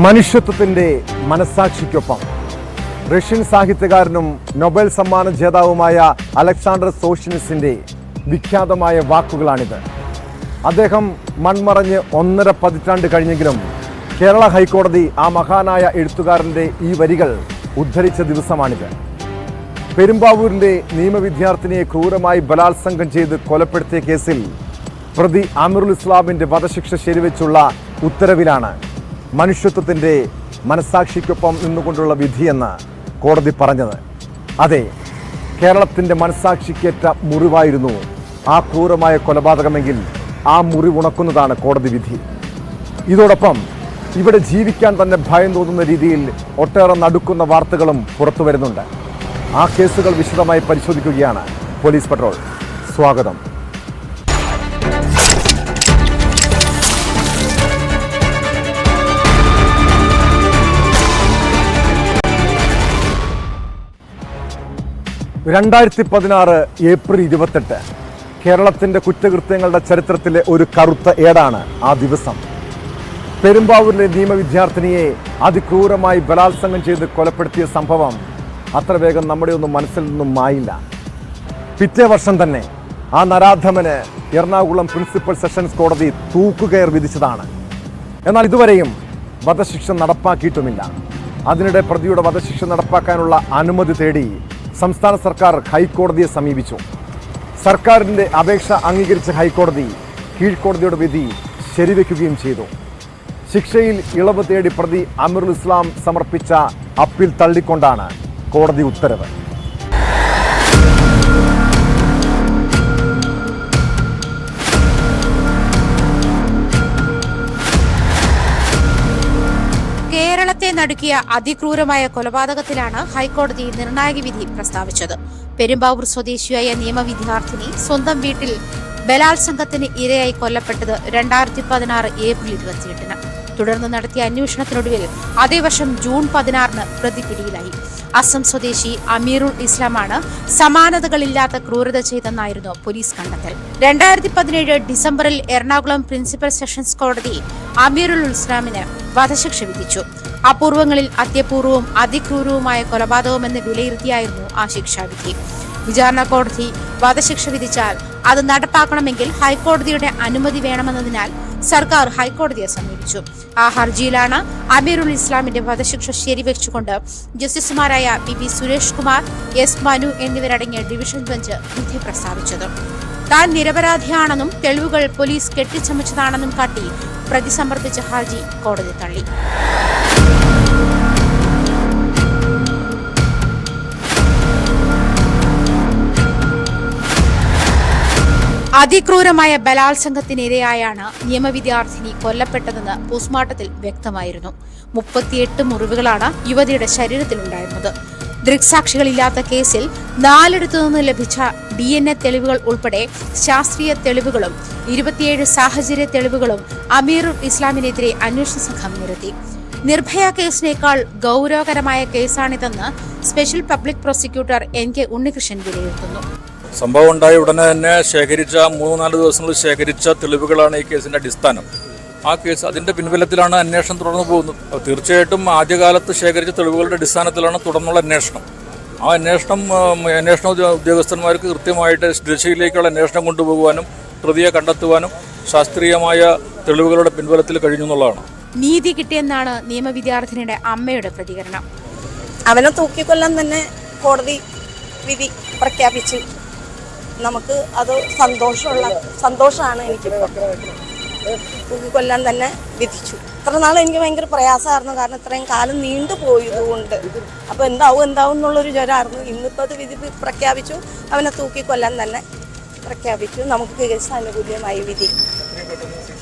മനുഷ്യത്വത്തിൻ്റെ മനസ്സാക്ഷിക്കൊപ്പം Russian സാഹിത്യകാരനും Nobel സമ്മാന ജേതാവുമായ Alexander സോഷിനിസിൻ്റെ വിഖ്യാതമായ വാക്കുകളാണിത്. അദ്ദേഹം മൺമറഞ്ഞ് 1.5 പതിറ്റാണ്ട് കഴിഞ്ഞെങ്കിലും കേരള ഹൈക്കോടതി ആ മഹാനായ എഴുത്തുകാരൻ്റെ ഈ വരികൾ ഉദ്ധരിച്ച ദിവസമാണിത്. പെരുമ്പാവൂരിലെ നിയമവിദ്യാർത്ഥിനിയെ ക്രൂരമായി ബലാത്സംഗം ചെയ്ത് കൊലപ്പെടുത്തിയ കേസിൽ പ്രതി അമീറുൽ ഇസ്ലാമിൻ്റെ വധശിക്ഷ ശരിവെച്ചുള്ള ഉത്തരവിലാണ് മനുഷ്യത്വത്തിൻ്റെ മനസ്സാക്ഷിക്കൊപ്പം നിന്നുകൊണ്ടുള്ള വിധിയെന്ന് കോടതി പറഞ്ഞത്. അതെ, കേരളത്തിൻ്റെ മനസ്സാക്ഷിക്കേറ്റ മുറിവായിരുന്നു ആ ക്രൂരമായ കൊലപാതകമെങ്കിൽ ആ മുറിവുണക്കുന്നതാണ് കോടതി വിധി. ഇതോടൊപ്പം ഇവിടെ ജീവിക്കാൻ തന്നെ ഭയം തോന്നുന്ന രീതിയിൽ ഒട്ടേറെ നടുക്കുന്ന വാർത്തകളും പുറത്തു വരുന്നുണ്ട്. ആ കേസുകൾ വിശദമായി പരിശോധിക്കുകയാണ് പോലീസ് പട്രോൾ. സ്വാഗതം. ഏപ്രിൽ 28 കേരളത്തിൻ്റെ കുറ്റകൃത്യങ്ങളുടെ ചരിത്രത്തിലെ ഒരു കറുത്ത ഏടാണ് ആ ദിവസം. പെരുമ്പാവൂരിലെ നിയമവിദ്യാർത്ഥിനിയെ അതിക്രൂരമായി ബലാത്സംഗം ചെയ്ത് കൊലപ്പെടുത്തിയ സംഭവം അത്ര വേഗം നമ്മുടെ ഒന്നും മനസ്സിൽ നിന്നും മായില്ല. പിറ്റേ വർഷം തന്നെ ആ നരാധമന് എറണാകുളം പ്രിൻസിപ്പൽ സെഷൻസ് കോടതി തൂക്കുകയർ വിധിച്ചതാണ്. എന്നാൽ ഇതുവരെയും വധശിക്ഷ നടപ്പാക്കിയിട്ടുമില്ല. അതിനിടെ പ്രതിയുടെ വധശിക്ഷ നടപ്പാക്കാനുള്ള അനുമതി തേടി സംസ്ഥാന സർക്കാർ ഹൈക്കോടതിയെ സമീപിച്ചു. സർക്കാരിൻ്റെ അപേക്ഷ അംഗീകരിച്ച ഹൈക്കോടതി കീഴ്ക്കോടതിയുടെ വിധി ശരിവെക്കുകയും ചെയ്തു. ശിക്ഷയിൽ ഇളവ് തേടി പ്രതി അമീറുൽ ഇസ്ലാം സമർപ്പിച്ച അപ്പീൽ തള്ളിക്കൊണ്ടാണ് കോടതി ഉത്തരവ്. കേരളത്തെ നടുക്കിയ അതിക്രൂരമായ കൊലപാതകത്തിലാണ് ഹൈക്കോടതി നിർണായക വിധി പ്രസ്താവിച്ചത്. പെരുമ്പാവൂർ സ്വദേശിയായ നിയമവിദ്യാർത്ഥിനി സ്വന്തം വീട്ടിൽ ബലാത്സംഗത്തിന് ഇരയായി കൊല്ലപ്പെട്ടത് 2016 ഏപ്രിൽ 28. തുടർന്ന് നടത്തിയ അന്വേഷണത്തിനൊടുവിൽ അതേ വർഷം ജൂൺ 16 പ്രതി പിടിയിലായി. അസം സ്വദേശി അമീറുൽ ഇസ്ലാമാണ് സമാനതകളില്ലാത്ത ക്രൂരത ചെയ്തെന്നായിരുന്നു പോലീസ് കണ്ടെത്തൽ. 2017 ഡിസംബറിൽ എറണാകുളം പ്രിൻസിപ്പൽ സെഷൻസ് കോടതി അമീറുൽ ഇസ്ലാമിന് വധശിക്ഷ വിധിച്ചു. അപൂർവങ്ങളിൽ അത്യപൂർവവും അതിക്രൂരവുമായ കൊലപാതകമെന്ന് വിലയിരുത്തിയായിരുന്നു ആ ശിക്ഷാവിധി. വിചാരണ കോടതി വധശിക്ഷ വിധിച്ചാൽ അത് നടപ്പാക്കണമെങ്കിൽ ഹൈക്കോടതിയുടെ അനുമതി വേണമെന്നതിനാൽ സർക്കാർ ഹൈക്കോടതിയെ സമീപിച്ചു. ആ ഹർജിയിലാണ് അമീറുൽ ഇസ്ലാമിന്റെ വധശിക്ഷ ശരിവെച്ചുകൊണ്ട് ജസ്റ്റിസുമാരായ PB സുരേഷ് കുമാർ, S മനു എന്നിവരടങ്ങിയ ഡിവിഷൻ ബെഞ്ച് വിധി പ്രസ്താവിച്ചത്. താൻ നിരപരാധിയാണെന്നും തെളിവുകൾ പോലീസ് കെട്ടിച്ചമച്ചതാണെന്നും കാട്ടി പ്രതി സമർപ്പിച്ച ഹർജി കോടതി തള്ളി. അതിക്രൂരമായ ബലാത്സംഗത്തിനിരയായാണ് നിയമവിദ്യാർത്ഥിനി കൊല്ലപ്പെട്ടതെന്ന് പോസ്റ്റ്മോർട്ടത്തിൽ വ്യക്തമായിരുന്നു. 38 മുറിവുകളാണ് യുവതിയുടെ ശരീരത്തിലുണ്ടായിരുന്നത്. ദൃക്സാക്ഷികളില്ലാത്ത കേസിൽ 4 നിന്ന് ലഭിച്ച DNA തെളിവുകൾ ഉൾപ്പെടെ ശാസ്ത്രീയ തെളിവുകളും 27 സാഹചര്യ തെളിവുകളും അമീറുൽ ഇസ്ലാമിനെതിരെ അന്വേഷണ സംഘം നിരത്തി. നിർഭയ കേസിനേക്കാൾ ഗൗരവകരമായ കേസാണിതെന്ന് special public prosecutor NK Unnikrishnan വിലയിരുത്തുന്നു. സംഭവം ഉണ്ടായ ഉടനെ തന്നെ ശേഖരിച്ച 3-4 ദിവസങ്ങളിൽ ശേഖരിച്ച തെളിവുകളാണ് ഈ കേസിന്റെ അടിസ്ഥാനം. ആ കേസ് അതിന്റെ പിൻബലത്തിലാണ് അന്വേഷണം തുടർന്നു പോകുന്നത്. തീർച്ചയായിട്ടും ആദ്യകാലത്ത് ശേഖരിച്ച തെളിവുകളുടെ അടിസ്ഥാനത്തിലാണ് തുടർന്നുള്ള അന്വേഷണം. ആ അന്വേഷണ ഉദ്യോഗസ്ഥന്മാർക്ക് കൃത്യമായിട്ട് ദിശയിലേക്കുള്ള അന്വേഷണം കൊണ്ടുപോകുവാനും പ്രതിയെ കണ്ടെത്തുവാനും ശാസ്ത്രീയമായ തെളിവുകളുടെ പിൻബലത്തിൽ കഴിഞ്ഞു എന്നുള്ളതാണ്. നീതി കിട്ടിയെന്നാണ് നിയമവിദ്യാർത്ഥിനിയുടെ അമ്മയുടെ പ്രതികരണം. അവനെ തൂക്കിക്കൊല്ലാൻ തന്നെ കോടതി വിധി പ്രഖ്യാപിച്ചു. നമുക്ക് അത് സന്തോഷമാണ്. എനിക്കിപ്പോൾ തൂക്കിക്കൊല്ലാൻ തന്നെ വിധിച്ചു. ഇത്ര നാൾ എനിക്ക് ഭയങ്കര പ്രയാസമായിരുന്നു, കാരണം ഇത്രയും കാലം നീണ്ടു പോയതുകൊണ്ട്. അപ്പോൾ എന്താവും എന്നുള്ളൊരു ജ്വരമായിരുന്നു. ഇന്നിപ്പോൾ അത് വിധി പ്രഖ്യാപിച്ചു, അവനെ തൂക്കിക്കൊല്ലാൻ തന്നെ പ്രഖ്യാപിച്ചു. നമുക്ക് കേസ് അനുകൂല്യമായി വിധി.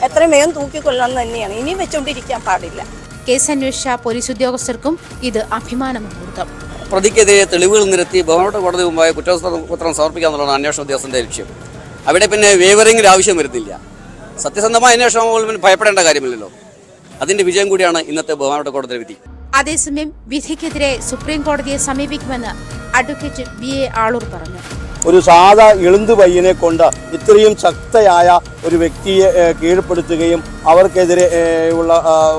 എത്രയും വേഗം തൂക്കിക്കൊല്ലാൻ തന്നെയാണ്, ഇനി വെച്ചുകൊണ്ടിരിക്കാൻ പാടില്ല. കേസ് അന്വേഷിച്ച പോലീസ് ഉദ്യോഗസ്ഥർക്കും ഇത് അഭിമാന മുഹൂർത്തം. പ്രതിക്കെതിരെ തെളിവുകൾ നിരത്തി ബഹുമാനപ്പെട്ട കോടതി മുമ്പായി കുറ്റപത്രം സമർപ്പിക്കുക എന്നുള്ളതാണ് അന്വേഷണ ഉദ്യോഗസ്ഥന്റെ ലക്ഷ്യം. അവിടെ പിന്നെ വേവറിങ്ങിൻ്റെ ആവശ്യം വരുന്നില്ല. സത്യസന്ധമായ അന്വേഷണം പോലും ഭയപ്പെടേണ്ട കാര്യമില്ലല്ലോ. അതിന്റെ വിജയം കൂടിയാണ് ഇന്നത്തെ ബഹുമാനപ്പെട്ട കോടതി വിധി. അതേസമയം വിധിക്കെതിരെ സുപ്രീം കോടതിയെ സമീപിക്കുമെന്ന് അഡ്വക്കേറ്റ് BA ആളൂർ പറഞ്ഞു. ഒരു സാധാ എളുന്ത് പയ്യനെ കൊണ്ട് ഇത്രയും ശക്തയായ ഒരു വ്യക്തിയെ കീഴ്പ്പെടുത്തുകയും അവർക്കെതിരെ ഉള്ള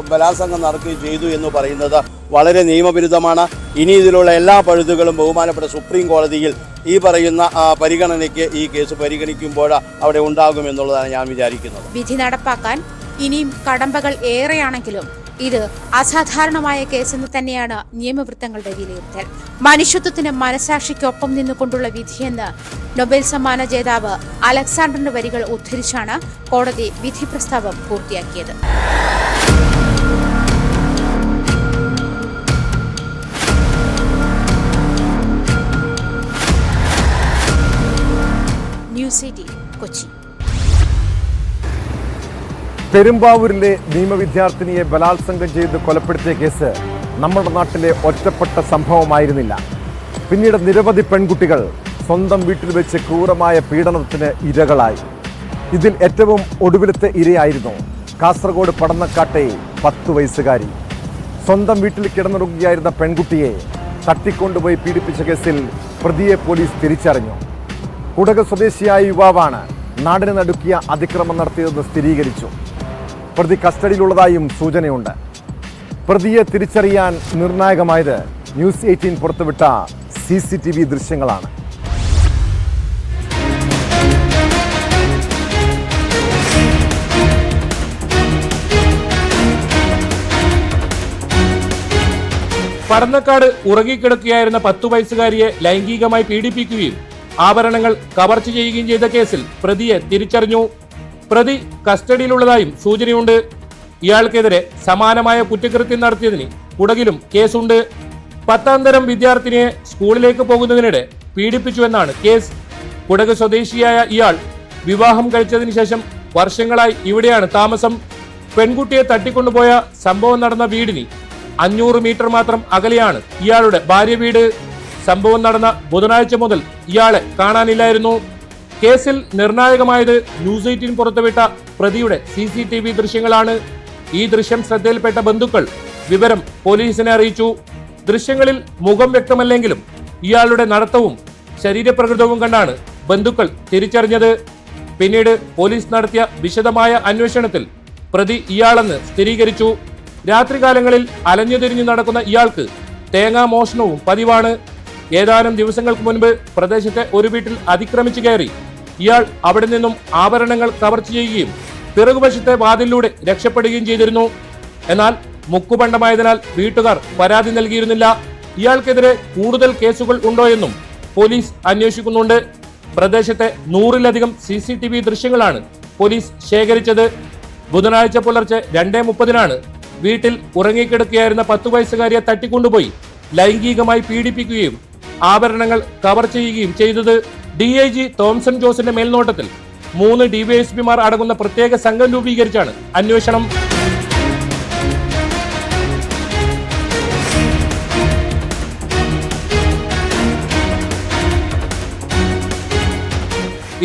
ബലാത്സംഗം നടക്കുകയും ചെയ്തു എന്ന് പറയുന്നത് വളരെ നിയമവിരുദ്ധമാണ്. ഇനി ഇതിലുള്ള എല്ലാ പഴുതുകളും ബഹുമാനപ്പെട്ട സുപ്രീം കോടതിയിൽ ഈ പറയുന്ന പരിഗണനയ്ക്ക് ഈ കേസ് പരിഗണിക്കുമ്പോൾ അവിടെ ഉണ്ടാകുമെന്നുള്ളതാണ് ഞാൻ വിചാരിക്കുന്നത്. വിധി നടപ്പാക്കാൻ ഇനിയും കടമ്പകൾ ഏറെയാണെങ്കിലും ഇത് അസാധാരണമായ കേസെന്ന് തന്നെയാണ് നിയമവൃത്തങ്ങളുടെ വിലയിരുത്തൽ. മനുഷ്യത്വത്തിന് മനസാക്ഷിക്കൊപ്പം നിന്നുകൊണ്ടുള്ള വിധിയെന്ന് നൊബേൽ സമ്മാന ജേതാവ് അലക്സാണ്ടറിന്റെ വരികൾ ഉദ്ധരിച്ചാണ് കോടതി വിധി പ്രസ്താവം പൂർത്തിയാക്കിയത്. ന്യൂസ് 18 കൊച്ചി. പെരുമ്പാവൂരിലെ നിയമവിദ്യാർത്ഥിനിയെ ബലാത്സംഗം ചെയ്ത് കൊലപ്പെടുത്തിയ കേസ് നമ്മുടെ നാട്ടിലെ ഒറ്റപ്പെട്ട സംഭവമായിരുന്നില്ല. പിന്നീട് നിരവധി പെൺകുട്ടികൾ സ്വന്തം വീട്ടിൽ വെച്ച് ക്രൂരമായ പീഡനത്തിന് ഇരകളായി. ഇതിൽ ഏറ്റവും ഒടുവിലത്തെ ഇരയായിരുന്നു കാസർഗോഡ് പടന്നക്കാട്ടെ 10 വയസ്സുകാരി. സ്വന്തം വീട്ടിൽ കിടന്നുറങ്ങുകയായിരുന്ന പെൺകുട്ടിയെ തട്ടിക്കൊണ്ടുപോയി പീഡിപ്പിച്ച കേസിൽ പ്രതിയെ പോലീസ് തിരിച്ചറിഞ്ഞു. കുടക് സ്വദേശിയായ യുവാവാണ് നാടിനെ നടുക്കിയ അതിക്രമം നടത്തിയതെന്ന് സ്ഥിരീകരിച്ചു. പ്രതി കസ്റ്റഡിയിലുള്ളതായും സൂചനയുണ്ട്. പ്രതിയെ തിരിച്ചറിയാൻ നിർണായകമായത് ന്യൂസ് 18 പുറത്തുവിട്ട CCTV ദൃശ്യങ്ങളാണ്. പടന്നക്കാട് ഉറങ്ങിക്കിടക്കുകയായിരുന്ന 10 വയസ്സുകാരിയെ ലൈംഗികമായി പീഡിപ്പിക്കുകയും ആഭരണങ്ങൾ കവർച്ച ചെയ്യുകയും ചെയ്ത കേസിൽ പ്രതിയെ തിരിച്ചറിഞ്ഞു. പ്രതി കസ്റ്റഡിയിലുള്ളതായും സൂചനയുണ്ട്. ഇയാൾക്കെതിരെ സമാനമായ കുറ്റകൃത്യം നടത്തിയതിന് കുടകിലും കേസുണ്ട്. 10ാം തരം വിദ്യാർത്ഥിനിയെ സ്കൂളിലേക്ക് പോകുന്നതിനിടെ പീഡിപ്പിച്ചുവെന്നാണ് കേസ്. കുടക് സ്വദേശിയായ ഇയാൾ വിവാഹം കഴിച്ചതിന് ശേഷം വർഷങ്ങളായി ഇവിടെയാണ് താമസം. പെൺകുട്ടിയെ തട്ടിക്കൊണ്ടുപോയ സംഭവം നടന്ന വീടിന് 500 മീറ്റർ മാത്രം അകലെയാണ് ഇയാളുടെ ഭാര്യ വീട്. സംഭവം നടന്ന ബുധനാഴ്ച മുതൽ ഇയാളെ കാണാനില്ലായിരുന്നു. കേസിൽ നിർണായകമായത് ന്യൂസ് 18 പുറത്തുവിട്ട പ്രതിയുടെ CCTV ദൃശ്യങ്ങളാണ്. ഈ ദൃശ്യം ശ്രദ്ധയിൽപ്പെട്ട ബന്ധുക്കൾ വിവരം പോലീസിനെ അറിയിച്ചു. ദൃശ്യങ്ങളിൽ മുഖം വ്യക്തമല്ലെങ്കിലും ഇയാളുടെ നടത്തവും ശരീരപ്രകൃതവും കണ്ടാണ് ബന്ധുക്കൾ തിരിച്ചറിഞ്ഞത്. പിന്നീട് പോലീസ് നടത്തിയ വിശദമായ അന്വേഷണത്തിൽ പ്രതി ഇയാളെന്ന് സ്ഥിരീകരിച്ചു. രാത്രികാലങ്ങളിൽ അലഞ്ഞുതിരിഞ്ഞു നടക്കുന്ന ഇയാൾക്ക് തേങ്ങാ മോഷണവും പതിവാണ്. ഏതാനും ദിവസങ്ങൾക്ക് മുൻപ് പ്രദേശത്തെ ഒരു വീട്ടിൽ അതിക്രമിച്ചു കയറി ഇയാൾ അവിടെ നിന്നും ആഭരണങ്ങൾ കവർച്ച ചെയ്യുകയും പിറകുവശത്തെ വാതിലിലൂടെ രക്ഷപ്പെടുകയും ചെയ്തിരുന്നു. എന്നാൽ മുക്കുപണ്ടമായതിനാൽ വീട്ടുകാർ പരാതി നൽകിയിരുന്നില്ല. ഇയാൾക്കെതിരെ കൂടുതൽ കേസുകൾ ഉണ്ടോയെന്നും പോലീസ് അന്വേഷിക്കുന്നുണ്ട്. പ്രദേശത്തെ 100-ലധികം CCTV ദൃശ്യങ്ങളാണ് പോലീസ് ശേഖരിച്ചത്. ബുധനാഴ്ച പുലർച്ചെ 2:30-നാണ് വീട്ടിൽ ഉറങ്ങിക്കിടക്കുകയായിരുന്ന 10 വയസ്സുകാരിയെ തട്ടിക്കൊണ്ടുപോയി ലൈംഗികമായി പീഡിപ്പിക്കുകയും ആഭരണങ്ങൾ കവർ ചെയ്യുകയും ചെയ്തത്. DIG തോംസൺ ജോസിന്റെ മേൽനോട്ടത്തിൽ 3 DYSPമാർ അടങ്ങുന്ന പ്രത്യേക സംഘം രൂപീകരിച്ചാണ് അന്വേഷണം.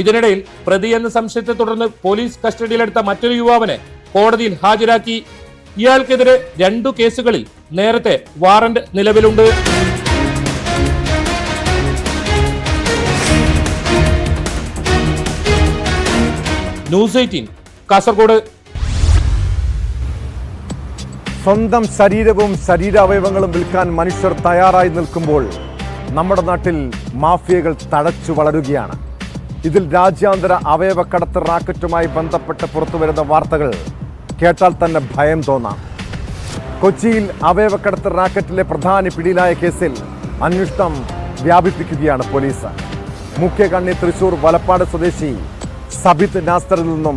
ഇതിനിടയിൽ പ്രതി എന്ന സംശയത്തെ തുടർന്ന് പോലീസ് കസ്റ്റഡിയിലെടുത്ത മറ്റൊരു യുവാവിനെ കോടതിയിൽ ഹാജരാക്കി. ഇയാൾക്കെതിരെ 2 കേസുകളിൽ നേരത്തെ വാറന്റ് നിലവിലുണ്ട്. ന്യൂസ് 18 കാസർഗോഡ്. സ്വന്തം ശരീരവും ശരീരാവയവങ്ങളും വിൽക്കാൻ മനുഷ്യർ തയ്യാറായി നിൽക്കുമ്പോൾ നമ്മുടെ നാട്ടിൽ മാഫിയകൾ തഴച്ചു വളരുകയാണ്. ഇതിൽ രാജ്യാന്തര അവയവക്കടത്ത് റാക്കറ്റുമായി ബന്ധപ്പെട്ട് പുറത്തുവരുന്ന വാർത്തകൾ കേട്ടാൽ തന്നെ ഭയം തോന്നാം. കൊച്ചിയിൽ അവയവക്കടത്ത് റാക്കറ്റിലെ പ്രധാന പിടിയിലായ കേസിൽ അന്വേഷണം വ്യാപിപ്പിക്കുകയാണ് പോലീസ്. മുഖ്യകണ്ണി തൃശൂർ വലപ്പാട് സ്വദേശി സബിത് നാസറിൽ നിന്നും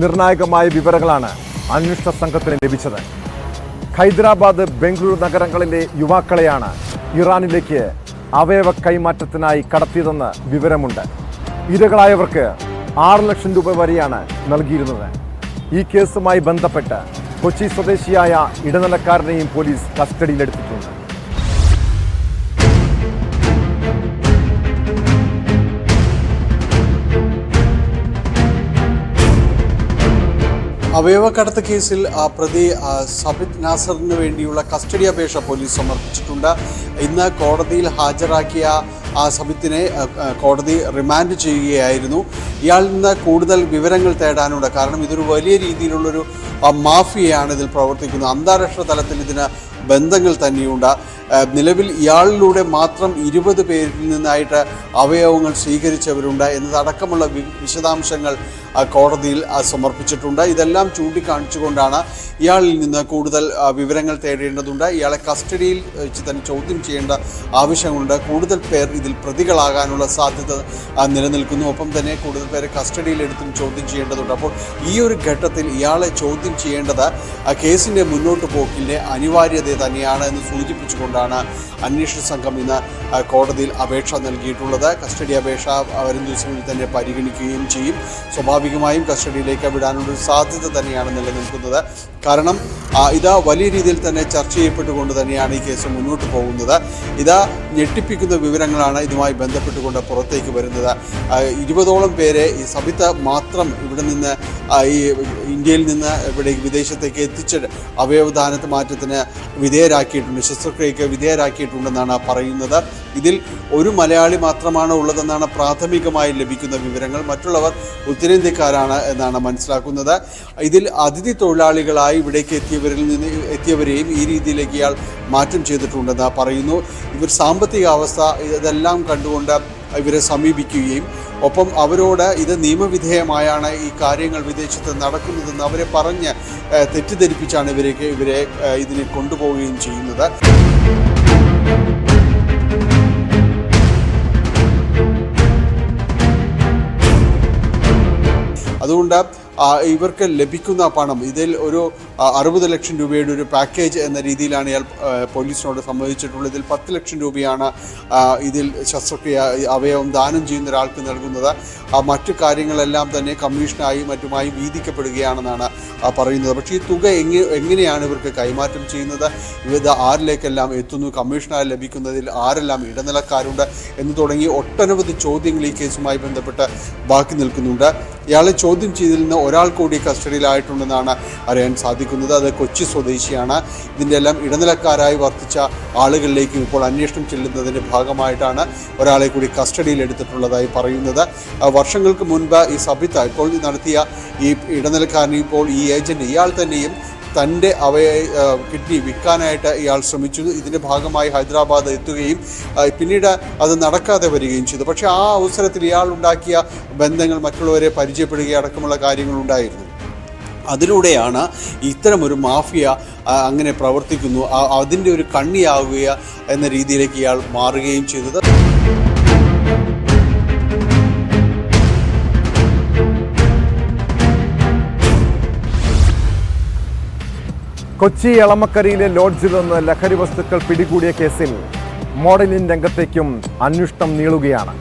നിർണായകമായ വിവരങ്ങളാണ് അന്വേഷണ സംഘത്തിന് ലഭിച്ചത്. ഹൈദരാബാദ്, ബംഗളൂരു നഗരങ്ങളിലെ യുവാക്കളെയാണ് ഇറാനിലേക്ക് അവയവ കൈമാറ്റത്തിനായി കടത്തിയതെന്ന് വിവരമുണ്ട്. ഇരകളായവർക്ക് 6 ലക്ഷം രൂപ വരെയാണ് നൽകിയിരുന്നത്. ഈ കേസുമായി ബന്ധപ്പെട്ട് കൊച്ചി സ്വദേശിയായ ഇടനിലക്കാരനെയും പോലീസ് കസ്റ്റഡിയിലെടുത്തിട്ടുണ്ട്. അവയവക്കടത്ത് കേസിൽ പ്രതി സബിത് നാസറിന് വേണ്ടിയുള്ള കസ്റ്റഡി അപേക്ഷ പോലീസ് സമർപ്പിച്ചിട്ടുണ്ട്. ഇന്ന് കോടതിയിൽ ഹാജരാക്കിയ സബിത്തിനെ കോടതി റിമാൻഡ് ചെയ്യുകയായിരുന്നു. ഇയാളിൽ നിന്ന് കൂടുതൽ വിവരങ്ങൾ തേടാനുണ്ട്. കാരണം ഇതൊരു വലിയ രീതിയിലുള്ളൊരു മാഫിയയാണ് ഇതിൽ പ്രവർത്തിക്കുന്നത്. അന്താരാഷ്ട്ര തലത്തിൽ ഇതിന് ബന്ധങ്ങൾ തന്നെയുണ്ട്. നിലവിൽ ഇയാളിലൂടെ മാത്രം 20 പേരിൽ നിന്നായിട്ട് അവയവങ്ങൾ സ്വീകരിച്ചവരുണ്ട് എന്നതടക്കമുള്ള വിശദാംശങ്ങൾ കോടതിയിൽ സമർപ്പിച്ചിട്ടുണ്ട്. ഇതെല്ലാം ചൂണ്ടിക്കാണിച്ചുകൊണ്ടാണ് ഇയാളിൽ നിന്ന് കൂടുതൽ വിവരങ്ങൾ തേടേണ്ടതുണ്ട്. ഇയാളെ കസ്റ്റഡിയിൽ വെച്ച് തന്നെ ചോദ്യം ചെയ്യേണ്ട ആവശ്യമുണ്ട്. കൂടുതൽ പേർ ഇതിൽ പ്രതികളാകാനുള്ള സാധ്യത നിലനിൽക്കുന്നു. ഒപ്പം തന്നെ കൂടുതൽ പേരെ കസ്റ്റഡിയിലെടുത്തും ചോദ്യം ചെയ്യേണ്ടതുണ്ട്. അപ്പോൾ ഈ ഒരു ഘട്ടത്തിൽ ഇയാളെ ചോദ്യം ചെയ്യേണ്ടത് കേസിൻ്റെ മുന്നോട്ട് പോക്കിൻ്റെ അനിവാര്യത തന്നെയാണ് എന്ന് സൂചിപ്പിച്ചുകൊണ്ടാണ് അന്വേഷണ സംഘം ഇന്ന് കോടതിയിൽ അപേക്ഷ നൽകിയിട്ടുള്ളത്. കസ്റ്റഡി അപേക്ഷ വരും ദിവസങ്ങളിൽ തന്നെ പരിഗണിക്കുകയും ചെയ്യും. സ്വാഭാവികമായും കസ്റ്റഡിയിലേക്ക് വിടാനുള്ളൊരു സാധ്യത തന്നെയാണ് നിലനിൽക്കുന്നത്. കാരണം ഇത് വലിയ രീതിയിൽ തന്നെ ചർച്ച ചെയ്യപ്പെട്ടുകൊണ്ട് തന്നെയാണ് ഈ കേസ് മുന്നോട്ട് പോകുന്നത്. ഇത് ഞെട്ടിപ്പിക്കുന്ന വിവരങ്ങളാണ് ഇതുമായി ബന്ധപ്പെട്ടുകൊണ്ട് പുറത്തേക്ക് വരുന്നത്. 20ഓളം പേരെ ഈ സബിത്ത് മാത്രം ഇവിടെ നിന്ന് ഈ ഇന്ത്യയിൽ നിന്ന് ഇവിടെ വിദേശത്തേക്ക് എത്തിച്ച് അവയവദാന മാറ്റത്തിന് വിധേയരാക്കിയിട്ടുണ്ട്, ശസ്ത്രക്രിയയ്ക്ക് വിധേയരാക്കിയിട്ടുണ്ടെന്നാണ് പറയുന്നത്. ഇതിൽ ഒരു മലയാളി മാത്രമാണ് ഉള്ളതെന്നാണ് പ്രാഥമികമായി ലഭിക്കുന്ന വിവരങ്ങൾ. മറ്റുള്ളവർ ഉത്തരേന്ത്യക്കാരാണ് എന്നാണ് മനസ്സിലാക്കുന്നത്. ഇതിൽ അതിഥി തൊഴിലാളികളായി ഇവിടേക്ക് എത്തിയവരെയും ഈ രീതിയിലേക്ക് ഇയാൾ മാറ്റം ചെയ്തിട്ടുണ്ടെന്ന് പറയുന്നു. ഇവർ സാമ്പത്തിക അവസ്ഥ ഇതെല്ലാം കണ്ടുകൊണ്ട് ഇവരെ സമീപിക്കുകയും ഒപ്പം അവരോട് ഇത് നിയമവിധേയമായാണ് ഈ കാര്യങ്ങൾ വിദേശത്ത് നടക്കുന്നതെന്ന് അവരെ പറഞ്ഞ് തെറ്റിദ്ധരിപ്പിച്ചാണ് ഇവരെ ഇതിനെ കൊണ്ടുപോവുകയും ചെയ്യുന്നത്. അതുകൊണ്ട് ഇവർക്ക് ലഭിക്കുന്ന പണം ഇതിൽ ഒരു 60 ലക്ഷം രൂപയുടെ ഒരു പാക്കേജ് എന്ന രീതിയിലാണ് ഇയാൾ പോലീസിനോട് സമ്മതിച്ചിട്ടുള്ളത്. ഇതിൽ 10 ലക്ഷം രൂപയാണ് ഇതിൽ ശസ്ത്രക്രിയ അവയവം ദാനം ചെയ്യുന്ന ഒരാൾക്ക് നൽകുന്നത്. മറ്റു കാര്യങ്ങളെല്ലാം തന്നെ കമ്മീഷനായി മറ്റുമായി വീതിക്കപ്പെടുകയാണെന്നാണ് പറയുന്നത്. പക്ഷേ ഈ തുക എങ്ങനെയാണ് ഇവർക്ക് കൈമാറ്റം ചെയ്യുന്നത്, ഇത് ആരിലേക്കെല്ലാം എത്തുന്നു, കമ്മീഷനായി ലഭിക്കുന്നതിൽ ആരെല്ലാം ഇടനിലക്കാരുണ്ട് എന്ന് തുടങ്ങി ഒട്ടനവധി ചോദ്യങ്ങൾ ഈ കേസുമായി ബന്ധപ്പെട്ട് ബാക്കി നിൽക്കുന്നുണ്ട്. ഇയാളെ ചോദ്യം ചെയ്തതിൽ നിന്ന് ഒരാൾ കൂടി കസ്റ്റഡിയിലായിട്ടുണ്ടെന്നാണ് അറിയാൻ സാധിക്കുന്നത്. അത് കൊച്ചി സ്വദേശിയാണ്. ഇതിൻ്റെ എല്ലാം ഇടനിലക്കാരായി വർത്തിച്ച ആളുകളിലേക്കും ഇപ്പോൾ അന്വേഷണം ചെല്ലുന്നതിൻ്റെ ഭാഗമായിട്ടാണ് ഒരാളെ കൂടി കസ്റ്റഡിയിലെടുത്തിട്ടുള്ളതായി പറയുന്നത്. വർഷങ്ങൾക്ക് മുൻപ് ഈ സബിത്ത് ഇപ്പോൾ നടത്തിയ ഈ ഇടനിലക്കാരനെ ഇപ്പോൾ ഈ ഏജൻറ്റ് ഇയാൾ തന്നെയും തൻ്റെ കിഡ്നി വിൽക്കാനായിട്ട് ഇയാൾ ശ്രമിച്ചു. ഇതിൻ്റെ ഭാഗമായി ഹൈദരാബാദ് എത്തുകയും പിന്നീട് അത് നടക്കാതെ വരികയും ചെയ്തു. പക്ഷേ ആ അവസരത്തിൽ ഇയാൾ ഉണ്ടാക്കിയ ബന്ധങ്ങൾ മറ്റുള്ളവരെ പരിചയപ്പെടുകയും അടക്കമുള്ള കാര്യങ്ങളുണ്ടായിരുന്നു. അതിലൂടെയാണ് ഇത്തരമൊരു മാഫിയ അങ്ങനെ പ്രവർത്തിക്കുന്നു, അതിൻ്റെ ഒരു കണ്ണിയാവുക എന്ന രീതിയിലേക്ക് ഇയാൾ മാറുകയും ചെയ്തത്. കൊച്ചി എളമക്കരയിലെ ലോഡ്ജിൽ നിന്ന് ലഹരി വസ്തുക്കൾ പിടികൂടിയ കേസിൽ മോഡലിംഗ് രംഗത്തേക്കും അന്വേഷണം നീളുകയാണ്.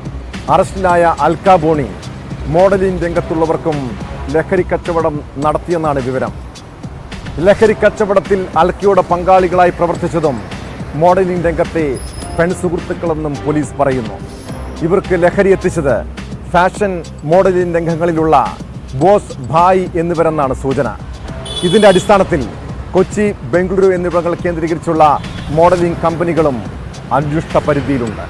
അറസ്റ്റിലായ അൽക്ക ബോണി മോഡലിംഗ് രംഗത്തുള്ളവർക്കും ലഹരി കച്ചവടം നടത്തിയെന്നാണ് വിവരം. ലഹരി കച്ചവടത്തിൽ അൽക്കയുടെ പങ്കാളികളായി പ്രവർത്തിച്ചതും മോഡലിംഗ് രംഗത്തെ പെൺസുഹൃത്തുക്കളെന്നും പോലീസ് പറയുന്നു. ഇവർക്ക് ലഹരി എത്തിച്ചത് ഫാഷൻ മോഡലിംഗ് രംഗങ്ങളിലുള്ള ബോസ് ഭായ് എന്നിവരെന്നാണ് സൂചന. ഇതിൻ്റെ അടിസ്ഥാനത്തിൽ കൊച്ചി, ബംഗളൂരു എന്നിവിടങ്ങൾ കേന്ദ്രീകരിച്ചുള്ള മോഡലിംഗ് കമ്പനികളും അന്വേഷണ പരിധിയിലുണ്ട്.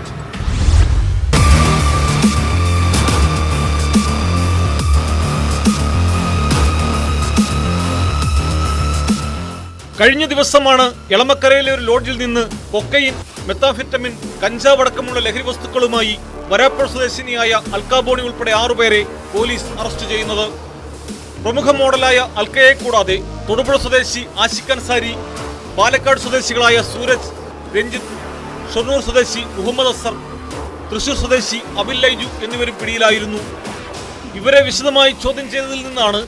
കഴിഞ്ഞ ദിവസമാണ് എളമക്കരയിലെ ഒരു ലോഡ്ജിൽ നിന്ന് കൊക്കൈൻ, മെത്താഫെറ്റമിൻ, കഞ്ചാവ് അടക്കമുള്ള ലഹരി വസ്തുക്കളുമായി വരാപ്പുഴ സ്വദേശിനിയായ അൽക്ക ബോണി ഉൾപ്പെടെ 6 പേരെ പോലീസ് അറസ്റ്റ് ചെയ്യുന്നത്. പ്രമുഖ മോഡലായ അൽക്കയെ കൂടാതെ തൊടുപുഴ സ്വദേശി ആഷിഖ് അൻസാരി, പാലക്കാട് സ്വദേശികളായ സൂരജ്, രഞ്ജിത്ത്, ഷൊർണൂർ സ്വദേശി മുഹമ്മദ് അസർ, തൃശൂർ സ്വദേശി അബിൽ ലൈജു എന്നിവരും പിടിയിലായിരുന്നു. ഇവരെ വിശദമായി ചോദ്യം ചെയ്തതിൽ നിന്നാണ്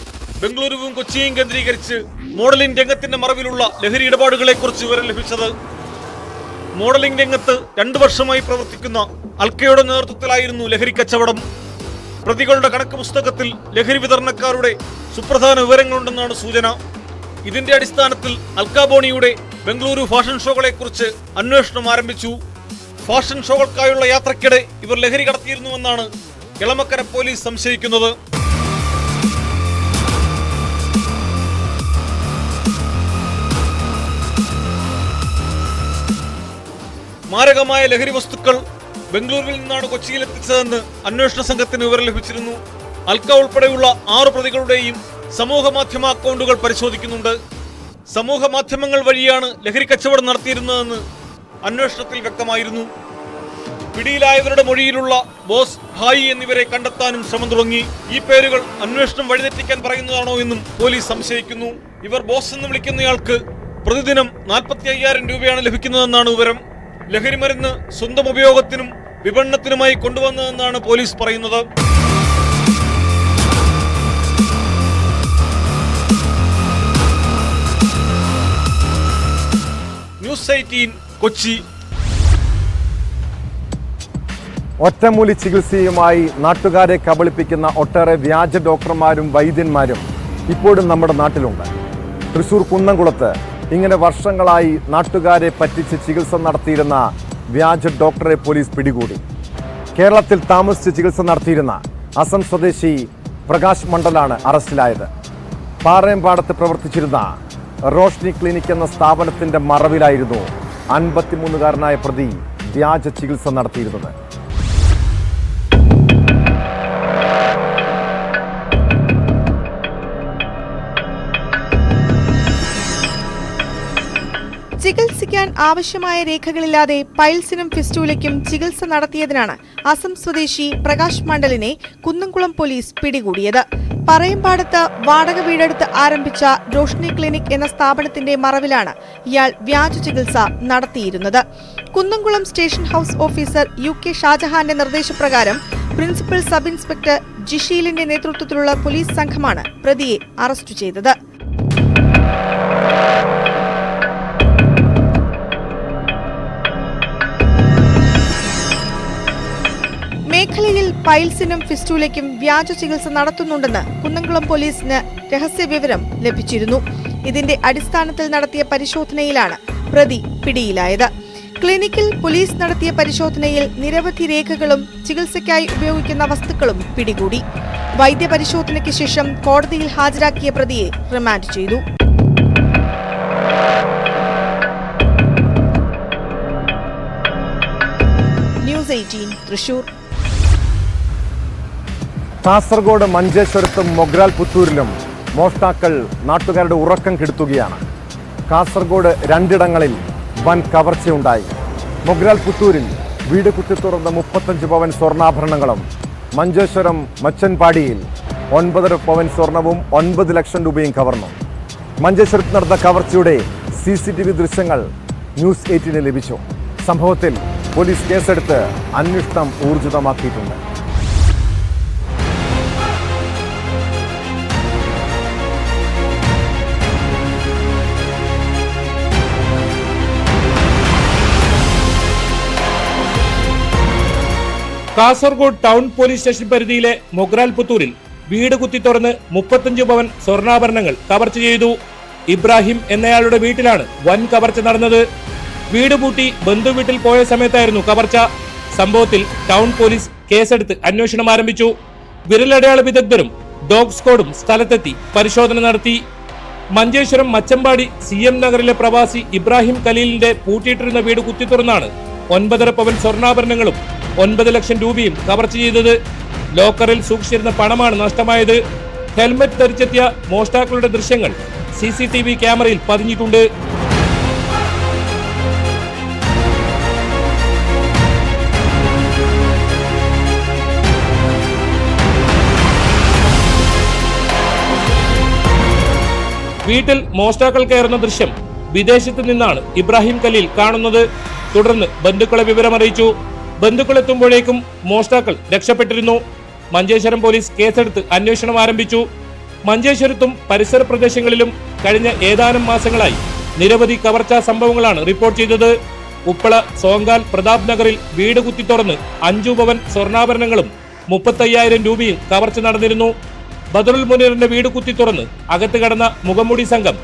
ബംഗളൂരുവും കൊച്ചിയും കേന്ദ്രീകരിച്ച് മോഡലിംഗ് രംഗത്തിന്റെ മറവിലുള്ള ലഹരി ഇടപാടുകളെക്കുറിച്ച് വിവരം ലഭിച്ചത്. മോഡലിംഗ് രംഗത്ത് 2 വർഷമായി പ്രവർത്തിക്കുന്ന അൽക്കയുടെ നേതൃത്വത്തിലായിരുന്നു ലഹരി കച്ചവടം. പ്രതികളുടെ കണക്ക് പുസ്തകത്തിൽ ലഹരി വിതരണക്കാരുടെ സുപ്രധാന വിവരങ്ങളുണ്ടെന്നാണ് സൂചന. ഇതിന്റെ അടിസ്ഥാനത്തിൽ അൽക്ക ബോണിയുടെ ബംഗളൂരു ഫാഷൻ ഷോകളെക്കുറിച്ച് അന്വേഷണം ആരംഭിച്ചു. ഫാഷൻ ഷോകൾക്കായുള്ള യാത്രക്കിടെ ഇവർ ലഹരി കടത്തിയിരുന്നുവെന്നാണ് എളമക്കര പോലീസ് സംശയിക്കുന്നത്. മാരകമായ ലഹരി വസ്തുക്കൾ ബംഗളൂരുവിൽ നിന്നാണ് കൊച്ചിയിലെത്തിച്ചതെന്ന് അന്വേഷണ സംഘത്തിന് വിവരം ലഭിച്ചിരുന്നു. അൽക്ക ഉൾപ്പെടെയുള്ള 6 പ്രതികളുടെയും സമൂഹ മാധ്യമ അക്കൗണ്ടുകൾ പരിശോധിക്കുന്നുണ്ട്. സമൂഹ മാധ്യമങ്ങൾ വഴിയാണ് ലഹരി കച്ചവടം നടത്തിയിരുന്നതെന്ന് അന്വേഷണത്തിൽ വ്യക്തമായിരുന്നു. പിടിയിലായവരുടെ മൊഴിയിലുള്ള ബോസ്, ഹായി എന്നിവരെ കണ്ടെത്താനും ശ്രമം തുടങ്ങി. ഈ പേരുകൾ അന്വേഷണം വഴിതെറ്റിക്കാൻ പറയുന്നതാണോ എന്നും പോലീസ് സംശയിക്കുന്നു. ഇവർ ബോസ് എന്ന് വിളിക്കുന്നയാൾക്ക് പ്രതിദിനം 45,000 രൂപയാണ് ലഭിക്കുന്നതെന്നാണ് വിവരം. ലഹരിമരുന്ന് സ്വന്തം ഉപയോഗത്തിനും വിപണനത്തിനുമായി കൊണ്ടുവന്നതെന്നാണ് പോലീസ് പറയുന്നത്. ന്യൂസ് 18 കൊച്ചി. ഒറ്റമൂലി ചികിത്സയുമായി നാട്ടുകാരെ കബളിപ്പിക്കുന്ന ഒട്ടേറെ വ്യാജ ഡോക്ടർമാരും വൈദ്യന്മാരും ഇപ്പോഴും നമ്മുടെ നാട്ടിലുണ്ട്. തൃശൂർ കുന്നംകുളത്ത് ഇങ്ങനെ വർഷങ്ങളായി നാട്ടുകാരെ പറ്റിച്ച് ചികിത്സ നടത്തിയിരുന്ന വ്യാജ ഡോക്ടറെ പോലീസ് പിടികൂടി. കേരളത്തിൽ താമസിച്ച് ചികിത്സ നടത്തിയിരുന്ന അസം സ്വദേശി പ്രകാശ് മണ്ഡലാണ് അറസ്റ്റിലായത്. പാറയമ്പാടത്ത് പ്രവർത്തിച്ചിരുന്ന റോഷ്നി ക്ലിനിക് എന്ന സ്ഥാപനത്തിന്റെ മറവിലായിരുന്നു 53-കാരനായ പ്രതി വ്യാജ ചികിത്സ നടത്തിയിരുന്നത്. ചികിത്സിക്കാൻ ആവശ്യമായ രേഖകളില്ലാതെ പൈൽസിനും ഫിസ്റ്റൂലയ്ക്കും ചികിത്സ നടത്തിയതിനാണ് അസം സ്വദേശി പ്രകാശ് മണ്ഡലിനെ കുന്നംകുളം പോലീസ് പിടികൂടിയത്. പറയമ്പാടത്ത് വാടക വീടെടുത്ത് ആരംഭിച്ച റോഷ്നി ക്ലിനിക് എന്ന സ്ഥാപനത്തിന്റെ മറവിലാണ് ഇയാൾ വ്യാജ ചികിത്സ നടത്തിയിരുന്നത്. Kunnamkulam station house officer UK ഷാജഹാന്റെ നിർദ്ദേശപ്രകാരം പ്രിൻസിപ്പൽ സബ് ഇൻസ്പെക്ടർ ജിഷീലിന്റെ നേതൃത്വത്തിലുള്ള പോലീസ് സംഘമാണ് പ്രതിയെ അറസ്റ്റ് ചെയ്തത്. മേഖലയിൽ പൈൽസിനും ഫിസ്റ്റൂലയ്ക്കും വ്യാജ ചികിത്സ നടത്തുന്നുണ്ടെന്ന് കുന്നംകുളം പോലീസിന് രഹസ്യ വിവരം ലഭിച്ചിരുന്നു. ഇതിന്റെ അടിസ്ഥാനത്തിൽ നടത്തിയ പരിശോധനയിലാണ് പ്രതി പിടിയിലായത്. ക്ലിനിക്കിൽ പോലീസ് നടത്തിയ പരിശോധനയിൽ നിരവധി രേഖകളും ചികിത്സയ്ക്കായി ഉപയോഗിക്കുന്ന വസ്തുക്കളും പിടികൂടി. വൈദ്യപരിശോധനയ്ക്ക് ശേഷം കോടതിയിൽ ഹാജരാക്കിയ പ്രതിയെ റിമാൻഡ് ചെയ്തു. ന്യൂസ് 18 തൃശൂർ. കാസർഗോഡ് മഞ്ചേശ്വരത്തും മൊഗ്രാൽ പുത്തൂരിലും മോഷ്ടാക്കൾ നാട്ടുകാരുടെ ഉറക്കം കെടുത്തുകയാണ്. കാസർഗോഡ് 2 ഇടങ്ങളിൽ വൻ കവർച്ചയുണ്ടായി. മൊഗ്രാൽ പുത്തൂരിൽ വീട് കുത്തിത്തുറന്ന 35 പവൻ സ്വർണ്ണാഭരണങ്ങളും, മഞ്ചേശ്വരം മച്ചൻപാടിയിൽ 9.5 പവൻ സ്വർണവും 9 ലക്ഷം രൂപയും കവർന്നു. മഞ്ചേശ്വരത്ത് നടന്ന കവർച്ചയുടെ CCTV ദൃശ്യങ്ങൾ ന്യൂസ് 18 ലഭിച്ചു. സംഭവത്തിൽ പോലീസ് കേസെടുത്ത് അന്വേഷണം ഊർജിതമാക്കിയിട്ടുണ്ട്. കാസർഗോഡ് ടൗൺ പോലീസ് സ്റ്റേഷൻ പരിധിയിലെ മൊഗ്രാൽ പുത്തൂരിൽ വീട് കുത്തിത്തുറന്ന് 35 പവൻ സ്വർണ്ണാഭരണങ്ങൾ കവർച്ച ചെയ്തു. ഇബ്രാഹിം എന്നയാളുടെ വീട്ടിലാണ് വൻ കവർച്ച നടന്നത്. വീട് പൂട്ടി ബന്ധുവീട്ടിൽ പോയ സമയത്തായിരുന്നു കവർച്ച. സംഭവത്തിൽ ടൗൺ പോലീസ് കേസെടുത്ത് അന്വേഷണം ആരംഭിച്ചു. വിരലടയാള വിദഗ്ധരും ഡോഗ് സ്ക്വാഡും സ്ഥലത്തെത്തി പരിശോധന നടത്തി. മഞ്ചേശ്വരം മച്ചമ്പാടി CM നഗറിലെ പ്രവാസി ഇബ്രാഹിം ഖലീലിന്റെ പൂട്ടിയിട്ടിരുന്ന വീട് കുത്തിത്തുറന്നാണ് 9.5 പവൻ സ്വർണ്ണാഭരണങ്ങളും 9 ലക്ഷം രൂപയും കവർച്ച ചെയ്തത്. ലോക്കറിൽ സൂക്ഷിച്ചിരുന്ന പണമാണ് നഷ്ടമായത്. ഹെൽമറ്റ് ധരിച്ചെത്തിയ മോഷ്ടാക്കളുടെ ദൃശ്യങ്ങൾ CCTV ക്യാമറയിൽ പതിഞ്ഞിട്ടുണ്ട്. വീട്ടിൽ മോഷ്ടാക്കൾ കയറുന്ന ദൃശ്യം വിദേശത്ത് നിന്നാണ് ഇബ്രാഹിം ഖലീൽ കാണുന്നത്. തുടർന്ന് ബന്ധുക്കളെ വിവരമറിയിച്ചു. ബന്ധുക്കളെത്തുമ്പോഴേക്കും മോഷ്ടാക്കൾ രക്ഷപ്പെട്ടിരുന്നു. മഞ്ചേശ്വരം പോലീസ് കേസെടുത്ത് അന്വേഷണം ആരംഭിച്ചു. മഞ്ചേശ്വരത്തും പരിസര പ്രദേശങ്ങളിലും കഴിഞ്ഞ ഏതാനും മാസങ്ങളായി നിരവധി കവർച്ചാ സംഭവങ്ങളാണ് റിപ്പോർട്ട് ചെയ്തത്. ഉപ്പള, സോങ്കാൽ, പ്രതാപ് നഗറിൽ വീട് കുത്തിത്തുറന്ന് 5 പവൻ സ്വർണ്ണാഭരണങ്ങളും 35,000 രൂപയും കവർച്ച നടന്നിരുന്നു. ബദറുൽ മുനീറിന്റെ വീട് കുത്തിത്തുറന്ന് അകത്ത് കടന്ന മുഖംമൂടി സംഘം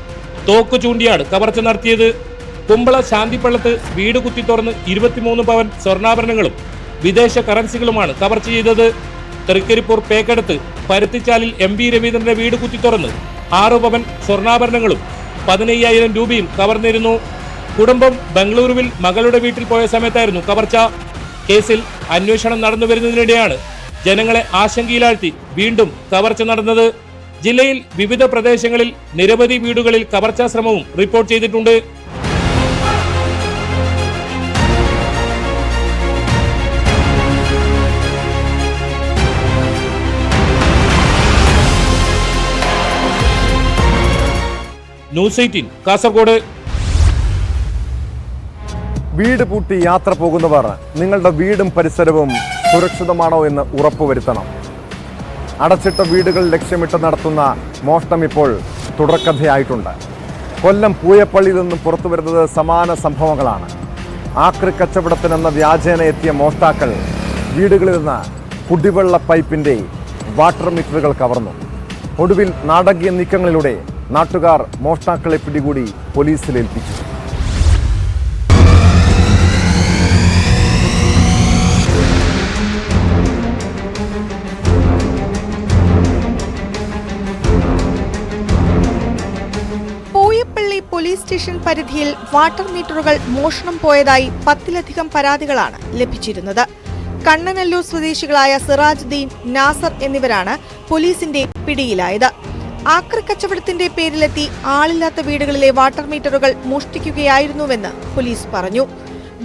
തോക്ക് ചൂണ്ടിയാണ് കവർച്ച നടത്തിയത്. കുമ്പള ശാന്തിപ്പള്ളത്ത് വീട് കുത്തിത്തുറന്ന് 23 പവൻ സ്വർണ്ണാഭരണങ്ങളും വിദേശ കറൻസികളുമാണ് കവർച്ച ചെയ്തത്. തൃക്കരിപ്പൂർ പേക്കടത്ത് പരുത്തിച്ചാലിൽ MB രവീന്ദ്രന്റെ വീട് കുത്തിത്തുറന്ന് 6 പവൻ സ്വർണ്ണാഭരണങ്ങളും 15,000 രൂപയും കവർന്നിരുന്നു. കുടുംബം ബംഗളൂരുവിൽ മകളുടെ വീട്ടിൽ പോയ സമയത്തായിരുന്നു കവർച്ച. കേസിൽ അന്വേഷണം നടന്നു വരുന്നതിനിടെയാണ് ജനങ്ങളെ ആശങ്കയിലാഴ്ത്തി വീണ്ടും കവർച്ച നടന്നത്. ജില്ലയിൽ വിവിധ പ്രദേശങ്ങളിൽ നിരവധി വീടുകളിൽ കവർച്ചാ ശ്രമവും റിപ്പോർട്ട് ചെയ്തിട്ടുണ്ട്. ന്യൂസ് 18 കാസർഗോഡ്. വീട് പൂട്ടി യാത്ര പോകുന്നവർ നിങ്ങളുടെ വീടും പരിസരവും സുരക്ഷിതമാണോ എന്ന് ഉറപ്പുവരുത്തണം. അടച്ചിട്ട വീടുകൾ ലക്ഷ്യമിട്ട് നടത്തുന്ന മോഷണം ഇപ്പോൾ തുടർക്കഥയായിട്ടുണ്ട്. കൊല്ലം പൂയപ്പള്ളിയിൽ നിന്നും പുറത്തു വരുന്നത് സമാന സംഭവങ്ങളാണ്. ആക്രി കച്ചവടത്തിനെന്ന വ്യാജേന എത്തിയ മോഷ്ടാക്കൾ വീടുകളിൽ നിന്ന് കുടിവെള്ള പൈപ്പിന്റെ വാട്ടർ മീറ്ററുകൾ കവർന്നു. ഒടുവിൽ നാടകീയ നീക്കങ്ങളിലൂടെ നാട്ടുകാർ മോഷ്ടാക്കളെ പിടികൂടി പോലീസിലേൽപ്പിച്ചു. പൂയപ്പള്ളി പോലീസ് സ്റ്റേഷൻ പരിധിയിൽ വാട്ടർ മീറ്ററുകൾ മോഷണം പോയതായി 10-ലധികം പരാതികളാണ് ലഭിച്ചിരുന്നത്. കണ്ണനല്ലൂർ സ്വദേശികളായ സിറാജുദ്ദീൻ, നാസർ എന്നിവരാണ് പോലീസിന്റെ പിടിയിലായത്. ആക്രി കച്ചവടത്തിന്റെ പേരിലെത്തി ആളില്ലാത്ത വീടുകളിലെ വാട്ടർ മീറ്ററുകൾ മോഷ്ടിക്കുകയായിരുന്നുവെന്ന് പോലീസ് പറഞ്ഞു.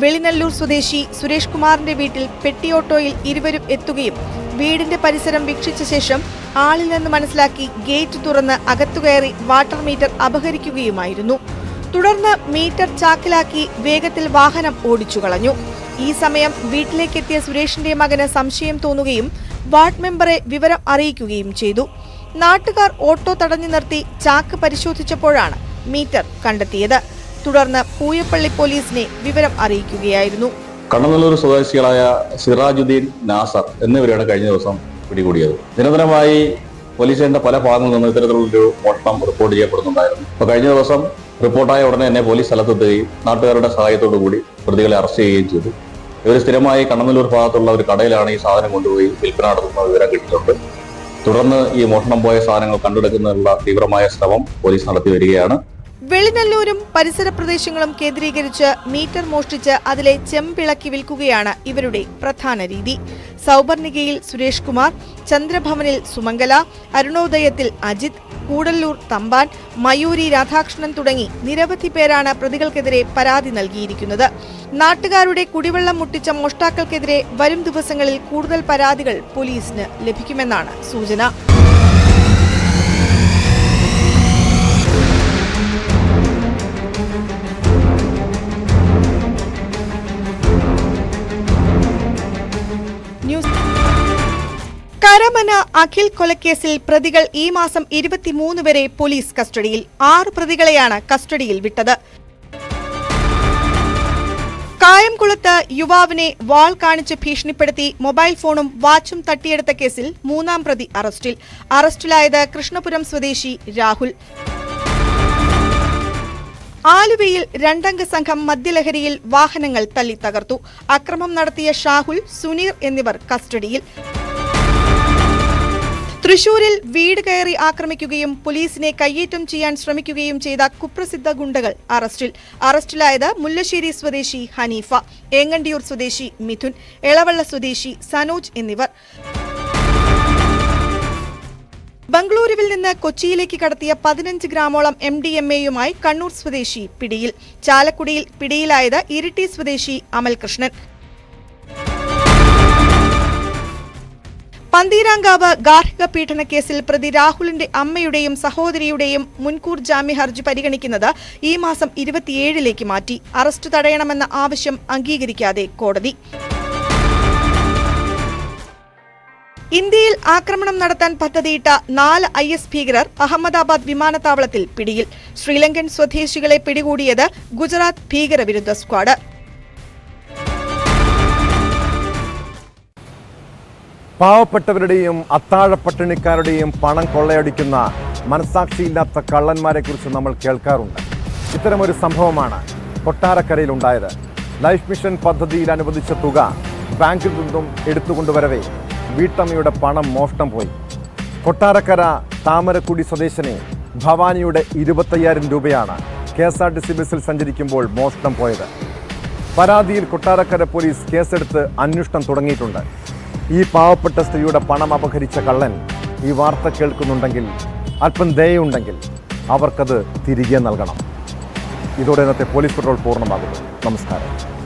വെളിനല്ലൂർ സ്വദേശി സുരേഷ് കുമാറിന്റെ വീട്ടിൽ പെട്ടിയോട്ടോയിൽ ഇരുവരും എത്തുകയും വീടിന്റെ പരിസരം വീക്ഷിച്ച ശേഷം ആളില്ലെന്ന് മനസ്സിലാക്കി ഗേറ്റ് തുറന്ന് അകത്തുകയറി വാട്ടർ മീറ്റർ അപഹരിക്കുകയുമായിരുന്നു. തുടർന്ന് മീറ്റർ ചാക്കിലാക്കി വേഗത്തിൽ വാഹനം ഓടിച്ചു കളഞ്ഞു. ഈ സമയം വീട്ടിലേക്കെത്തിയ സുരേഷിന്റെ മകന് സംശയം തോന്നുകയും വാർഡ് മെമ്പറെ വിവരം അറിയിക്കുകയും ചെയ്തു. നാട്ടുകാർ ഓട്ടോ തടഞ്ഞു നിർത്തി ചാക്ക് പരിശോധിച്ചപ്പോഴാണ് മീറ്റർ കണ്ടെത്തിയത്. തുടർന്ന് പൂയപ്പള്ളി പോലീസിനെ വിവരം അറിയിക്കുകയായിരുന്നു. കണ്ണനല്ലൂർ സ്വദേശികളായ സിറാജുദ്ദീൻ, നാസർ എന്നിവരെയാണ് കഴിഞ്ഞ ദിവസം പിടികൂടിയത്. നിരന്തരമായി പോലീസിന്റെ പല ഭാഗങ്ങളിൽ നിന്ന് ഇത്തരത്തിലുള്ളൊരു മോഷണം റിപ്പോർട്ട് ചെയ്യപ്പെടുന്നുണ്ടായിരുന്നു. അപ്പോൾ കഴിഞ്ഞ ദിവസം റിപ്പോർട്ടായ ഉടനെ തന്നെ പോലീസ് സ്ഥലത്തെത്തുകയും നാട്ടുകാരുടെ സഹായത്തോടു കൂടി പ്രതികളെ അറസ്റ്റ് ചെയ്യുകയും ചെയ്തു. ഇവർ സ്ഥിരമായി കണ്ണനല്ലൂർ ഭാഗത്തുള്ള ഒരു കടയിലാണ് ഈ സാധനം കൊണ്ടുപോയി വിൽപ്പന നടത്തുന്ന വിവരം കിട്ടിയിട്ടുണ്ട്. തുടർന്ന് ഈ മോഷണം പോയ സാധനങ്ങൾ കണ്ടെടുക്കുന്നതിനുള്ള തീവ്രമായ ശ്രമം പോലീസ് നടത്തി വരികയാണ്. വെളിനല്ലൂരും പരിസര പ്രദേശങ്ങളും കേന്ദ്രീകരിച്ച് മീറ്റർ മോഷ്ടിച്ച് അതിലെ ചെമ്പിളക്കി വിൽക്കുകയാണ് ഇവരുടെ പ്രധാന രീതി. സൗപർണികയിൽ സുരേഷ് കുമാർ, ചന്ദ്രഭവനിൽ സുമംഗല, അരുണോദയത്തിൽ അജിത്, കൂടല്ലൂർ തമ്പാൻ, മയൂരി രാധാകൃഷ്ണൻ തുടങ്ങി നിരവധി പേരാണ് പ്രതികൾക്കെതിരെ പരാതി നൽകിയിരിക്കുന്നത്. നാട്ടുകാരുടെ കുടിവെള്ളം മുട്ടിച്ച മോഷ്ടാക്കൾക്കെതിരെ വരും ദിവസങ്ങളിൽ കൂടുതൽ പരാതികൾ പോലീസിന് ലഭിക്കുമെന്നാണ് സൂചന. കരമന അഖിൽ കൊലക്കേസിൽ പ്രതികൾ ഈ മാസം 23 വരെ പോലീസ് കസ്റ്റഡിയിൽ. 6 പ്രതികളെയാണ് കസ്റ്റഡിയിൽ വിട്ടത്. കായംകുളത്ത് യുവാവിനെ വാൾ കാണിച്ച് ഭീഷണിപ്പെടുത്തി മൊബൈൽ ഫോണും വാച്ചും തട്ടിയെടുത്ത കേസിൽ 3-ാം പ്രതി അറസ്റ്റിൽ. അറസ്റ്റിലായത് കൃഷ്ണപുരം സ്വദേശി രാഹുൽ. ആലുവയിൽ 2-അംഗ സംഘം മദ്യലഹരിയിൽ വാഹനങ്ങൾ തല്ലി തകർത്തു. അക്രമം നടത്തിയ ഷാഹുൽ, സുനീർ എന്നിവർ കസ്റ്റഡിയിൽ. തൃശൂരിൽ വീട് കയറി ആക്രമിക്കുകയും പോലീസിനെ കയ്യേറ്റം ചെയ്യാൻ ശ്രമിക്കുകയും ചെയ്ത കുപ്രസിദ്ധ ഗുണ്ടകൾ അറസ്റ്റിൽ. അറസ്റ്റിലായത് മുല്ലശ്ശേരി സ്വദേശി ഹനീഫ, ഏങ്ങണ്ടിയൂർ സ്വദേശി മിഥുൻ, എളവള്ള സ്വദേശി സനോജ് എന്നിവർ. ബംഗളൂരുവിൽ നിന്ന് കൊച്ചിയിലേക്ക് കടത്തിയ 15 ഗ്രാമോളം MDMA-യുമായി കണ്ണൂർ സ്വദേശി പിടിയിൽ. ചാലക്കുടിയിൽ പിടിയിലായത് ഇരിട്ടി സ്വദേശി അമൽകൃഷ്ണൻ. പന്തീരാങ്കാവ് ഗാർഹിക പീഡന കേസിൽ പ്രതി രാഹുലിന്റെ അമ്മയുടെയും സഹോദരിയുടെയും മുൻകൂർ ജാമ്യ ഹർജി പരിഗണിക്കുന്നത് ഈ മാസം 27-ലേക്ക് മാറ്റി. അറസ്റ്റ് തടയണമെന്ന ആവശ്യം അംഗീകരിക്കാതെ കോടതി. ഇന്ത്യയിൽ ആക്രമണം നടത്താൻ പദ്ധതിയിട്ട 4 IS ഭീകരർ അഹമ്മദാബാദ് വിമാനത്താവളത്തിൽ പിടിയിൽ. ശ്രീലങ്കൻ സ്വദേശികളെ പിടികൂടിയത് ഗുജറാത്ത് ഭീകരവിരുദ്ധ സ്ക്വാഡ്. പാവപ്പെട്ടവരുടെയും അത്താഴ പട്ടിണിക്കാരുടെയും പണം കൊള്ളയടിക്കുന്ന മനസാക്ഷിയില്ലാത്ത കള്ളന്മാരെക്കുറിച്ച് നമ്മൾ കേൾക്കാറുണ്ട്. ഇത്തരമൊരു സംഭവമാണ് കൊട്ടാരക്കരയിൽ ഉണ്ടായത്. ലൈഫ് മിഷൻ പദ്ധതിയിൽ അനുവദിച്ച തുക ബാങ്കിൽ നിന്നും എടുത്തുകൊണ്ടുവരവേ വീട്ടമ്മയുടെ പണം മോഷണം പോയി. കൊട്ടാരക്കര താമരക്കുടി സ്വദേശിനി ഭവാനിയുടെ 25,000 രൂപയാണ് KSRTC ബസ്സിൽ സഞ്ചരിക്കുമ്പോൾ മോഷണം പോയത്. പരാതിയിൽ കൊട്ടാരക്കര പോലീസ് കേസെടുത്ത് അന്വേഷണം തുടങ്ങിയിട്ടുണ്ട്. ഈ പാവപ്പെട്ട സ്ത്രീയുടെ പണം അപഹരിച്ച കള്ളൻ ഈ വാർത്ത കേൾക്കുന്നുണ്ടെങ്കിൽ, അല്പം ദയയുണ്ടെങ്കിൽ അവർക്കത് തിരികെ നൽകണം. ഇതോടെ ഇന്നത്തെ പോലീസ് പെട്രോൾ പൂർണ്ണമാകുന്നു. നമസ്കാരം.